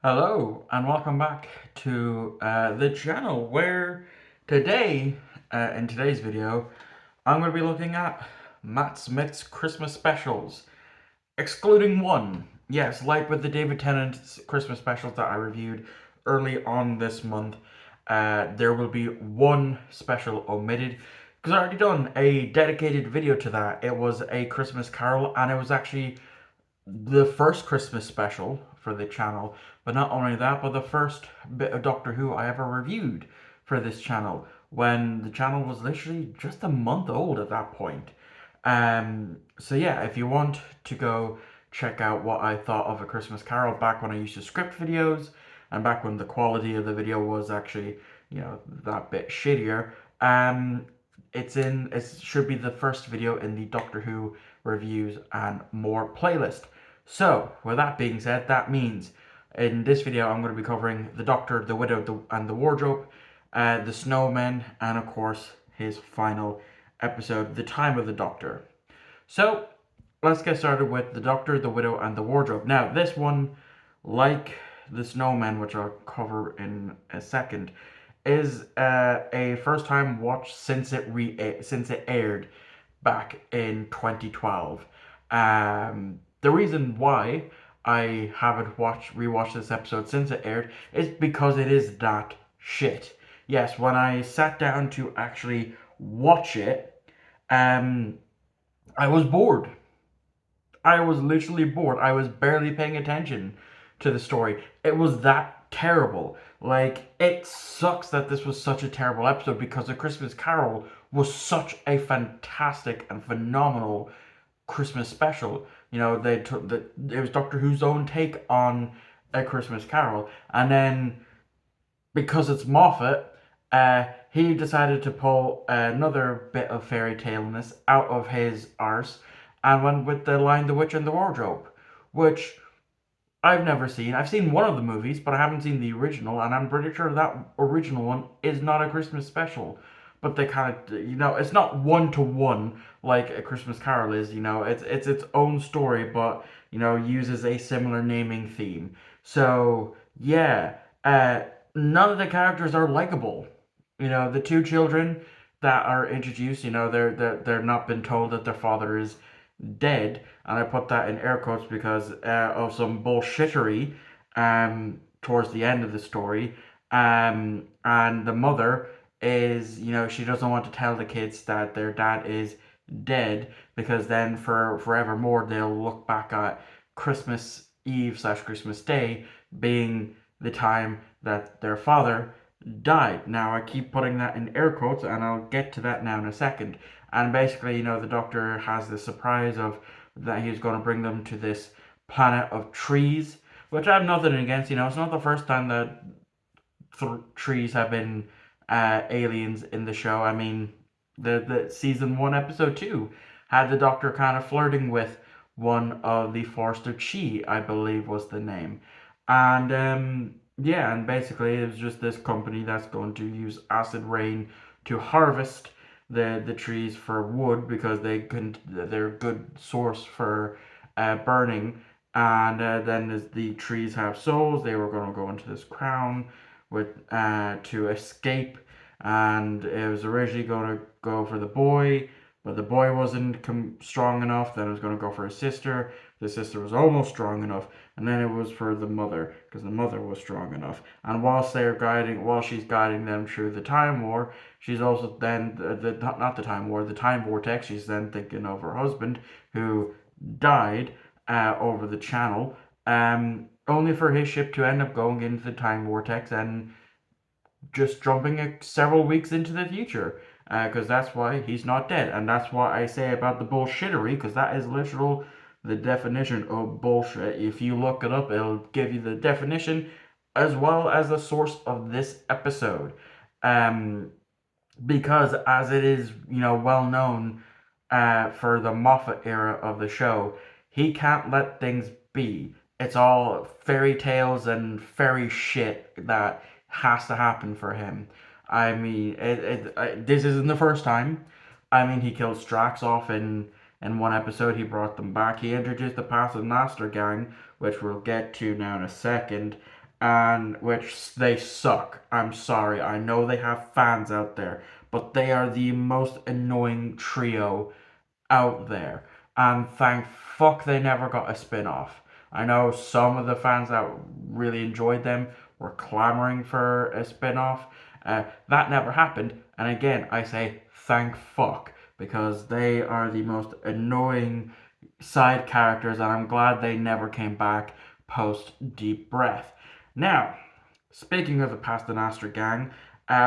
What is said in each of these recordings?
Hello and welcome back to the channel where today, in today's video, I'm going to be looking at Matt Smith's Christmas specials, excluding one. Yes, like with the David Tennant's Christmas specials that I reviewed early on this month, there will be one special omitted because I already done a dedicated video to that. It was a Christmas Carol and it was actually the first Christmas special for the channel, but not only that, but the first bit of Doctor Who I ever reviewed for this channel when the channel was literally just a month old at that point. So yeah, if you want to go check out what I thought of A Christmas Carol back when I used to script videos and back when the quality of the video was actually, that bit shittier, it should be the first video in the Doctor Who reviews and more playlist. So, with that being said, that means in this video I'm going to be covering the Doctor, the Widow, and the Wardrobe, the Snowman, and of course his final episode, The Time of the Doctor. So, let's get started with the Doctor, the Widow, and the Wardrobe. Now, this one, like the Snowman, which I'll cover in a second, is a first time watch since it aired back in 2012. The reason why I haven't rewatched this episode since it aired is because it is that shit. Yes, when I sat down to actually watch it, um, I was bored. I was literally bored. I was barely paying attention to the story. It was that terrible. Like, it sucks that this was such a terrible episode because A Christmas Carol was such a fantastic and phenomenal Christmas special. They took it was Doctor Who's own take on A Christmas Carol, and then because it's Moffat, he decided to pull another bit of fairy taleness out of his arse and went with the line "The Witch and the Wardrobe," which I've never seen. I've seen one of the movies, but I haven't seen the original, and I'm pretty sure that original one is not a Christmas special. But they kind of, it's not one to one like A Christmas Carol is. It's its own story, but uses a similar naming theme. So yeah, none of the characters are likable. The two children that are introduced, they're not been told that their father is dead, and I put that in air quotes because of some bullshittery towards the end of the story. And the mother is, she doesn't want to tell the kids that their dad is dead because then for forevermore they'll look back at Christmas Eve slash Christmas Day being the time that their father died. Now I keep putting that in air quotes, and I'll get to that now in a second. And basically, the Doctor has the surprise of that he's going to bring them to this planet of trees, which I have nothing against. It's not the first time that trees have been aliens in the show. I mean, the season one, episode two, had the Doctor kind of flirting with one of the Forest of Chi, I believe was the name, and yeah, and basically it was just this company that's going to use acid rain to harvest the trees for wood because they're a good source for burning. And then as the trees have souls, they were going to go into this crown with to escape, and it was originally going to go for the boy, but the boy wasn't strong enough. Then it was going to go for his sister. The sister was almost strong enough, and then it was for the mother because the mother was strong enough. And while she's guiding them through the time war, she's also then not the time war, the time vortex. She's then thinking of her husband who died over the channel, only for his ship to end up going into the time vortex and just jumping several weeks into the future. Because that's why he's not dead, and that's what I say about the bullshittery. Because that is literal the definition of bullshit. If you look it up, it'll give you the definition as well as the source of this episode. Um, because as it is, well known for the Moffat era of the show, he can't let things be. It's all fairy tales and fairy shit that has to happen for him. I mean, this isn't the first time. I mean, he killed Strax off in one episode. He brought them back. He introduced the Passive Master gang, which we'll get to now in a second. and which they suck. I'm sorry. I know they have fans out there, but they are the most annoying trio out there. And thank fuck they never got a spin off. I know some of the fans that really enjoyed them were clamoring for a spin off. That never happened. And again, I say thank fuck because they are the most annoying side characters, and I'm glad they never came back post Deep Breath. Now, speaking of the Past and Astor gang,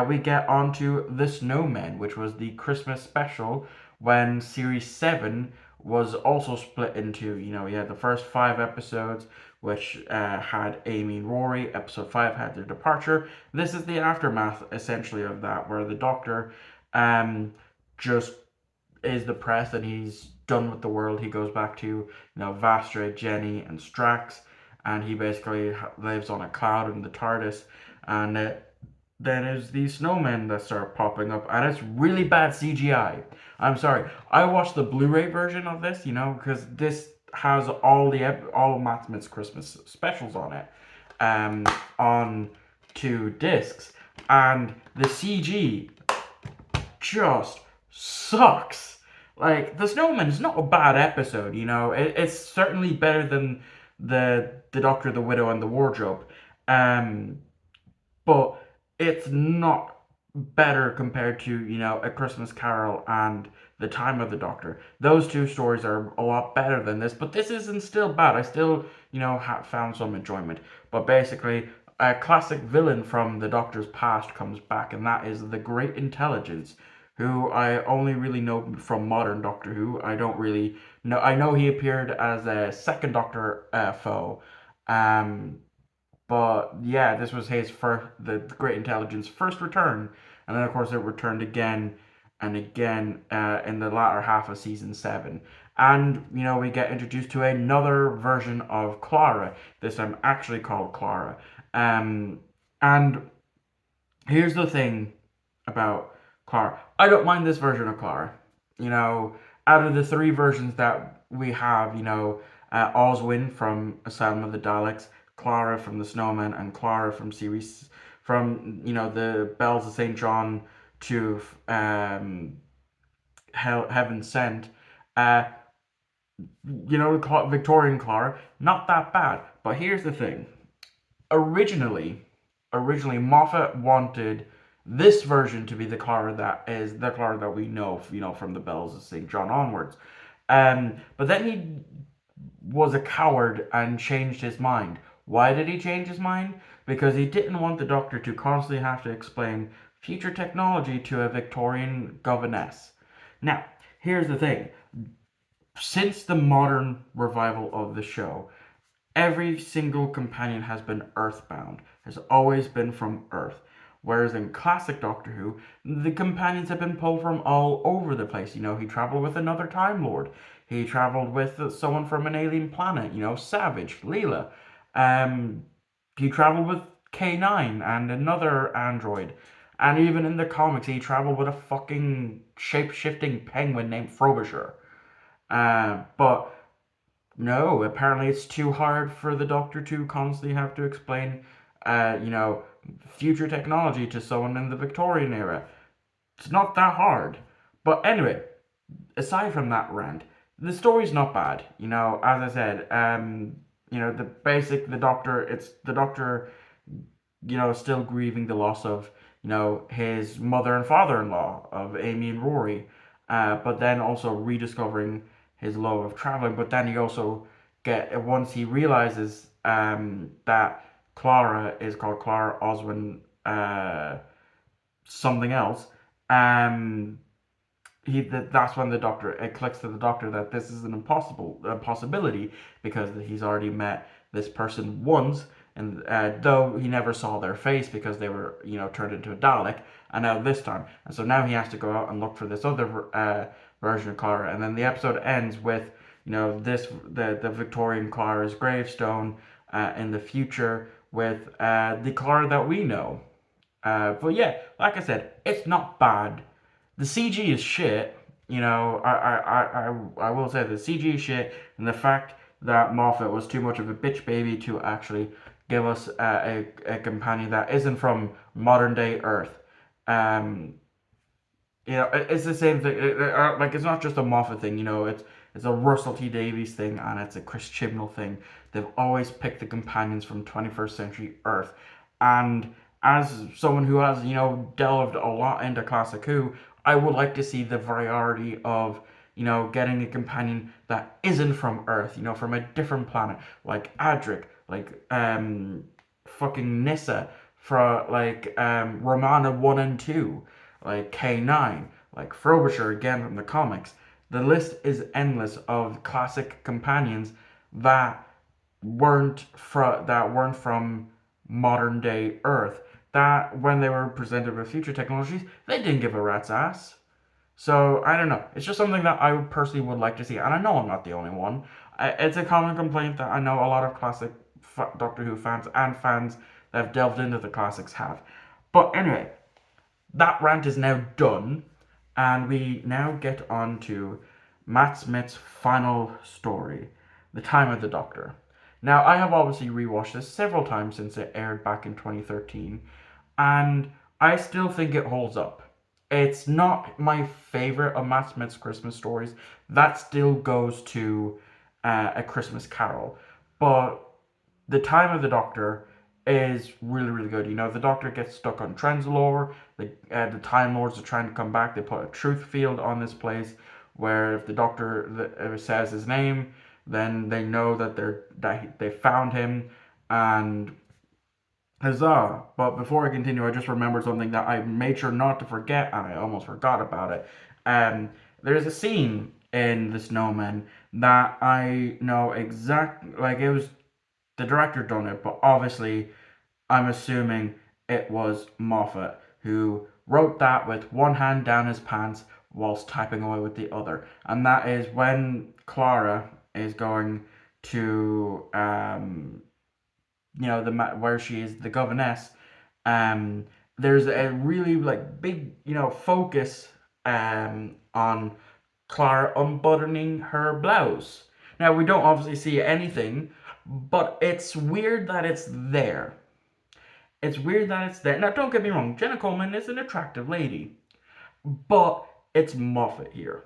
we get onto The Snowmen, which was the Christmas special when Series 7 was also split into, you had the first 5 episodes, which had Amy and Rory. Episode 5 had their departure. This is the aftermath, essentially, of that, where the Doctor um, just is depressed and he's done with the world. He goes back to, Vastra, Jenny, and Strax, and he basically lives on a cloud in the TARDIS. And then there's these snowmen that start popping up, and it's really bad CGI. I'm sorry. I watched the Blu-ray version of this, because this has all of Matt Smith's Christmas specials on it, on 2 discs, and the CG just sucks. Like, The Snowman is not a bad episode, it's certainly better than the Doctor, the Widow, and the Wardrobe. Um, but it's not better compared to, A Christmas Carol and The Time of the Doctor. Those two stories are a lot better than this, but this isn't still bad. I still, found some enjoyment. But basically, a classic villain from the Doctor's past comes back, and that is the Great Intelligence, who I only really know from modern Doctor Who. I don't really know. I know he appeared as a second Doctor foe. Um, but yeah, this was his first, the Great Intelligence first return, and then of course it returned again and again in the latter half of season 7. And we get introduced to another version of Clara. This time actually called Clara. And here's the thing about Clara. I don't mind this version of Clara. Out of the 3 versions that we have, Oswin from Asylum of the Daleks, Clara from the Snowman, and Clara from the Bells of St. John to Heaven Sent. Uh, Victorian Clara, not that bad. But here's the thing. Originally, Moffat wanted this version to be the Clara that we know, from the Bells of St. John onwards. But then he was a coward and changed his mind. Why did he change his mind? Because he didn't want the Doctor to constantly have to explain future technology to a Victorian governess. Now, here's the thing. Since the modern revival of the show, every single companion has been earthbound, has always been from Earth. Whereas in classic Doctor Who, the companions have been pulled from all over the place. He traveled with another Time Lord. He traveled with someone from an alien planet, Savage, Leela. Um, he traveled with K9 and another android. And even in the comics, he traveled with a fucking shape-shifting penguin named Frobisher. But no, apparently it's too hard for the Doctor to constantly have to explain, future technology to someone in the Victorian era. It's not that hard. But anyway, aside from that rant, the story's not bad. As I said, the Doctor, still grieving the loss of, his mother and father-in-law of Amy and Rory, but then also rediscovering his love of traveling. But then he also once he realizes that Clara is called Clara Oswin something else, um, that's when the Doctor, it clicks to the Doctor that this is an impossibility, because he's already met this person once, and though he never saw their face because they were turned into a Dalek, and now this time, and so now he has to go out and look for this other version of Clara. And then the episode ends with the Victorian Clara's gravestone in the future with the Clara that we know. But yeah, like I said, it's not bad. The CG is shit. I will say the CG is shit, and the fact that Moffat was too much of a bitch baby to actually give us a companion that isn't from modern day Earth. Um, it's the same thing. Like it's not just a Moffat thing. It's a Russell T Davies thing and it's a Chris Chibnall thing. They've always picked the companions from 21st century Earth, and as someone who has delved a lot into classic Who, I would like to see the variety of getting a companion that isn't from Earth. From a different planet, like Adric, like fucking Nissa, for like Romana 1 and 2, like K9, like Frobisher again from the comics. The list is endless of classic companions that weren't from modern day Earth. That when they were presented with future technologies, they didn't give a rat's ass. So I don't know. It's just something that I personally would like to see, and I know I'm not the only one. It's a common complaint that I know a lot of classic Doctor Who fans and fans that have delved into the classics have. But anyway, that rant is now done, and we now get on to Matt Smith's final story, The Time of the Doctor. Now, I have obviously rewatched this several times since it aired back in 2013, and I still think it holds up. It's not my favorite of Matt Smith's Christmas stories. That still goes to A Christmas Carol. But The Time of the Doctor is really, really good. The Doctor gets stuck on Trenzalore. The Time Lords are trying to come back. They put a truth field on this place where if the Doctor says his name, then they know that they found him, and huzzah. But before I continue, I just remembered something that I made sure not to forget, and I almost forgot about it. Um, there's a scene in The Snowman that I know exactly, like it was the director done it, but obviously I'm assuming it was Moffat who wrote that with one hand down his pants whilst typing away with the other. And that is when Clara is going to, where she is the governess. Um, there's a really like big, focus on Clara unbuttoning her blouse. Now we don't obviously see anything, but it's weird that it's there. It's weird that it's there. Now, don't get me wrong, Jenna Coleman is an attractive lady, but it's Moffat here.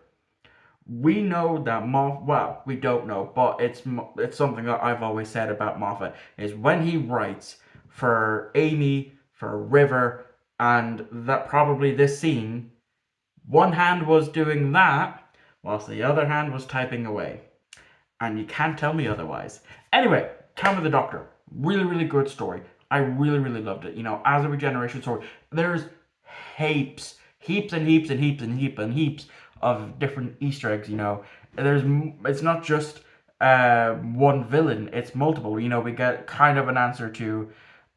We know that well, we don't know, but it's something that I've always said about Moffat is when he writes for Amy, for River, and that probably this scene, one hand was doing that, whilst the other hand was typing away, and you can't tell me otherwise. Anyway, Time of the Doctor, really, really good story. I really, really loved it. As a regeneration story, there's heaps and heaps and heaps and heaps and heaps of different Easter eggs. It's not just one villain; it's multiple. We get kind of an answer to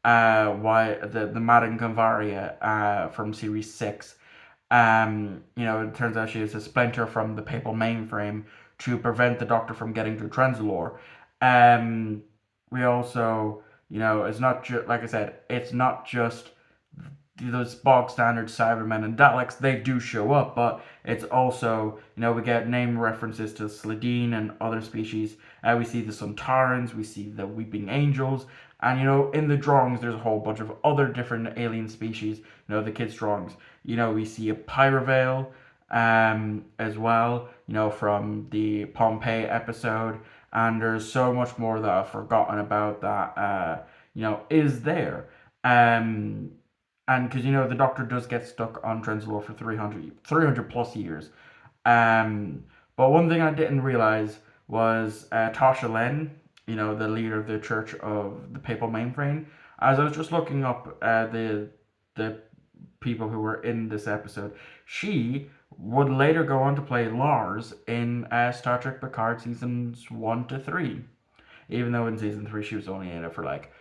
why the Madame Convaria from series 6. It turns out she is a splinter from the papal mainframe to prevent the Doctor from getting to Trenzalore. Um, we also, it's not just like I said, it's not just those bog standard Cybermen and Daleks. They do show up, but it's also, we get name references to Sladine and other species. We see the Suntarans, we see the Weeping Angels, and in the drawings there's a whole bunch of other different alien species. The kids' drawings. We see a Pyrovale as well, from the Pompeii episode, and there's so much more that I've forgotten about that, is there. Um, and because the Doctor does get stuck on Trenzalore for 300 plus years. Um, but one thing I didn't realize was Tasha Len, the leader of the Church of the Papal Mainframe. As I was just looking up the people who were in this episode, she would later go on to play Lars in Star Trek Picard seasons 1 to 3. Even though in season 3 she was only in it for like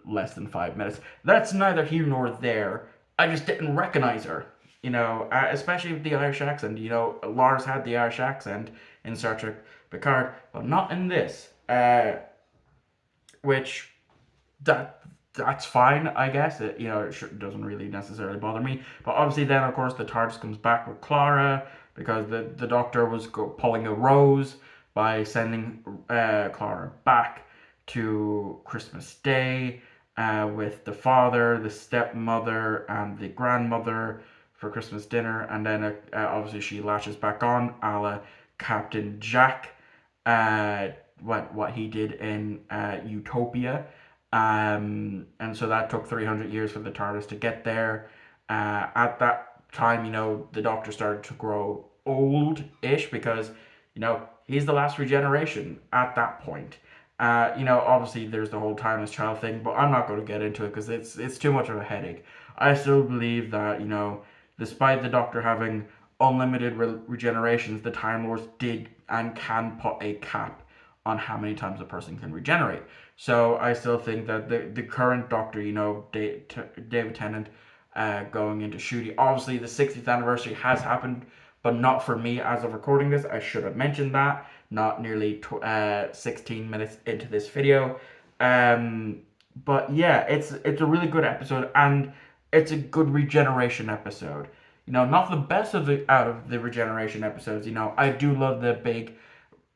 less than 5 minutes. That's neither here nor there. I just didn't recognize her. Especially with the Irish accent. Lars had the Irish accent in Star Trek Picard, but not in this. Which that's fine, I guess. It doesn't really necessarily bother me. But obviously, then of course the TARDIS comes back with Clara because the Doctor was pulling a rose by sending Clara back to Christmas Day with the father, the stepmother, and the grandmother for Christmas dinner, and then obviously she latches back on, a la Captain Jack, uh, what he did in Utopia, and so that took 300 years for the TARDIS to get there. At that time, the Doctor started to grow old-ish because, he's the last regeneration at that point. Obviously there's the whole timeless child thing, but I'm not going to get into it because it's too much of a headache. I still believe that, despite the Doctor having unlimited regenerations, the Time Lords did and can put a cap on how many times a person can regenerate. So I still think that the current Doctor, David Tennant, going into Ncuti. Obviously, the 60th anniversary has happened, but not for me as of recording this. I should have mentioned that. Not nearly 16 minutes into this video. But yeah, it's a really good episode, and it's a good regeneration episode. Not the best out of the regeneration episodes. I do love the big,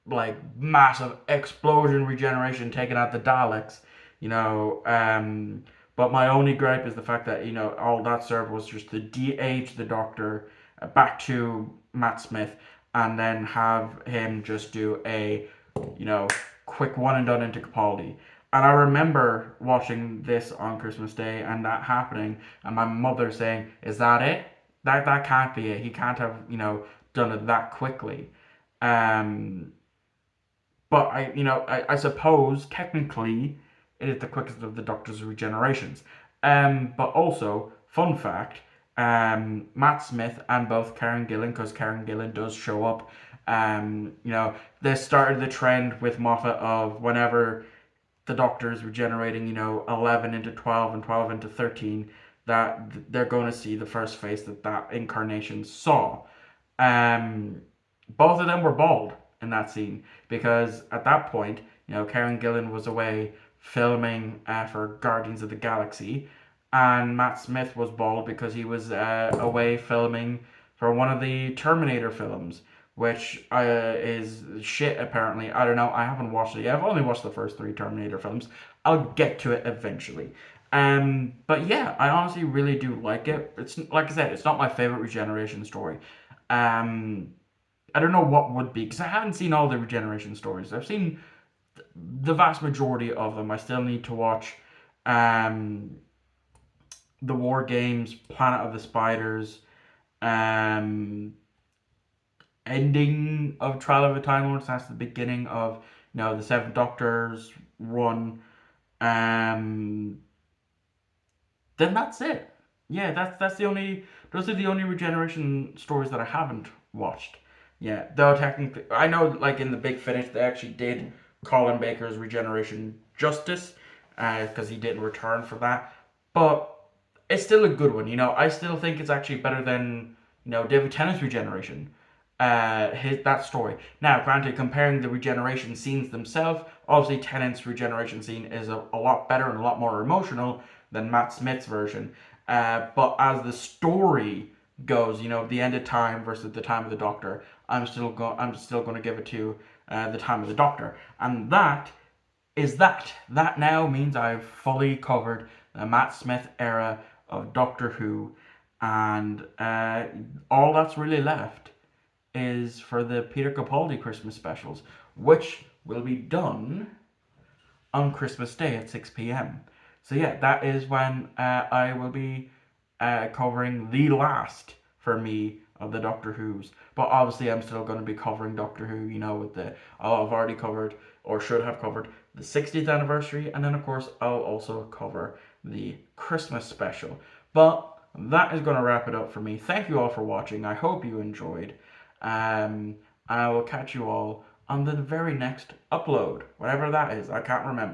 like, massive explosion regeneration taking out the Daleks. You know, um, but my only gripe is the fact that all that served was just to de-age the Doctor back to Matt Smith, and then have him just do a quick one and done into Capaldi. And I remember watching this on Christmas Day and that happening, and my mother saying, "Is that it? That can't be it. He can't have done it that quickly." Um, but I suppose technically it is the quickest of the Doctor's regenerations. But also, fun fact, Matt Smith and both Karen Gillan, because Karen Gillan does show up. They started the trend with Moffat of whenever the Doctor is regenerating, 11 into 12 and 12 into 13, that they're going to see the first face that incarnation saw. Um, Both of them were bald in that scene because at that point, Karen Gillan was away filming for Guardians of the Galaxy, and Matt Smith was bald because he was away filming for one of the Terminator films, which is shit apparently. I don't know. I haven't watched it yet. I've only watched the first three Terminator films. I'll get to it eventually. But yeah, I honestly really do like it. It's like I said, it's not my favorite regeneration story. Um, I don't know what would be because I haven't seen all the regeneration stories. I've seen the vast majority of them. I still need to watch um, the War Games, Planet of the Spiders, um, ending of Trial of a Time Lord. That's the beginning of the Seven Doctors run. Um, then that's it. Yeah, that's the only. Those are the only regeneration stories that I haven't watched. Yeah, though technically, I know like in the Big Finish they actually did Colin Baker's regeneration justice, because he didn't return for that. But it's still a good one. I still think it's actually better than David Tennant's regeneration. That story. Now, granted, comparing the regeneration scenes themselves, obviously Tennant's regeneration scene is a lot better and a lot more emotional than Matt Smith's version. But as the story goes, the end of time versus the time of the Doctor, I'm still going to give it to the time of the Doctor, and that is that. That now means I've fully covered the Matt Smith era of Doctor Who, and all that's really left is for the Peter Capaldi Christmas specials, which will be done on Christmas Day at 6 p.m. So yeah, that is when I will be covering the last for me of the Doctor Who's. But obviously, I'm still going to be covering Doctor Who. With I've already covered or should have covered the 60th anniversary, and then of course I'll also cover the Christmas special. But that is going to wrap it up for me. Thank you all for watching. I hope you enjoyed. I will catch you all on the very next upload, whatever that is. I can't remember.